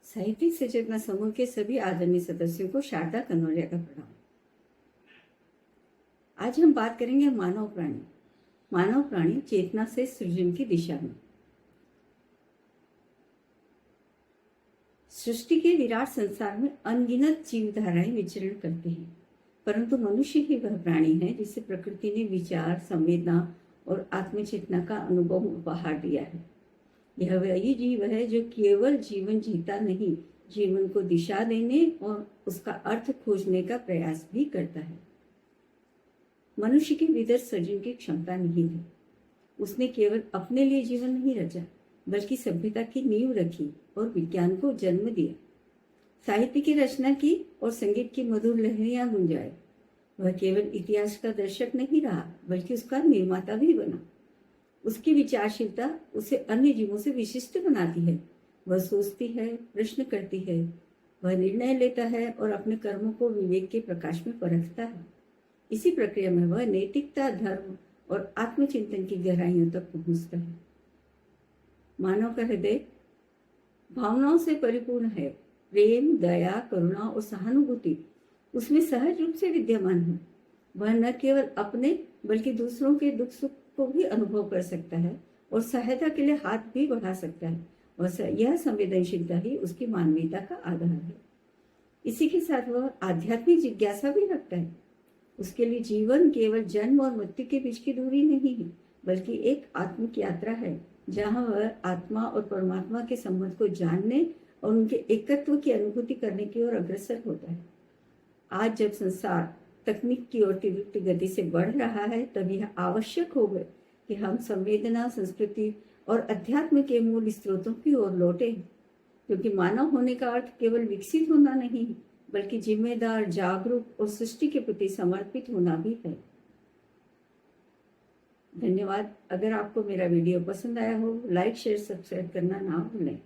साहित्यिक सचेतना समूह के सभी आदरणीय सदस्यों को शारदा कनौरिया का प्रणाम। आज हम बात करेंगे मानव प्राणी। मानव प्राणी चेतना से सृजन की दिशा में। सृष्टि के विराट संसार में अनगिनत जीवधाराएं विचरण करती हैं, परंतु मनुष्य ही वह प्राणी है जिसे प्रकृति ने विचार, संवेदना और आत्मचेतना का अनुभव उपहार दिया है। यह वही जीव है जो केवल जीवन जीता नहीं, जीवन को दिशा देने और उसका अर्थ खोजने का प्रयास भी करता है। मनुष्य के भीतर सृजन की क्षमता नहीं है। उसने केवल अपने लिए जीवन नहीं रचा, बल्कि सभ्यता की नींव रखी और विज्ञान को जन्म दिया। साहित्य की रचना की और संगीत की मधुर लहरियां गुंजाए। वह केवल इतिहास का दर्शक नहीं रहा, बल्कि उसका निर्माता भी बना। उसकी विचारशीलता उसे अन्य जीवों से विशिष्ट बनाती है। वह सोचती है, प्रश्न करती है, वह निर्णय लेता है और अपने कर्मों को विवेक के प्रकाश में परखता है। इसी प्रक्रिया में वह नैतिकता, धर्म और आत्मचिंतन की गहराइयों तक पहुंचता है। मानव का हृदय भावनाओं से परिपूर्ण है। प्रेम, दया, करुणा और सहानुभूति उसमें सहज रूप से विद्यमान है। वह न केवल अपने बल्कि दूसरों के दुख सुख को भी अनुभव कर सकता है और सहायता के लिए हाथ भी बढ़ा सकता है। यह संवेदनशीलता ही उसकी मानवीयता का आधार है। इसी के साथ वह आध्यात्मिक जिज्ञासा भी रखता है। उसके लिए जीवन केवल जन्म और मृत्यु के बीच की दूरी नहीं है, बल्कि एक आत्मिक यात्रा है, जहां वह आत्मा और परमात्मा के संबंध को जानने और उनके एकत्व की अनुभूति करने की ओर अग्रसर होता है। आज जब संसार तकनीक की ओर तीव्र गति से बढ़ रहा है, तब यह आवश्यक हो गए कि हम संवेदना, संस्कृति और अध्यात्म के मूल स्रोतों की ओर लौटें, क्योंकि मानव होने का अर्थ केवल विकसित होना नहीं, बल्कि जिम्मेदार, जागरूक और सृष्टि के प्रति समर्पित होना भी है। धन्यवाद। अगर आपको मेरा वीडियो पसंद आया हो, लाइक, शेयर, सब्सक्राइब करना ना भूलें।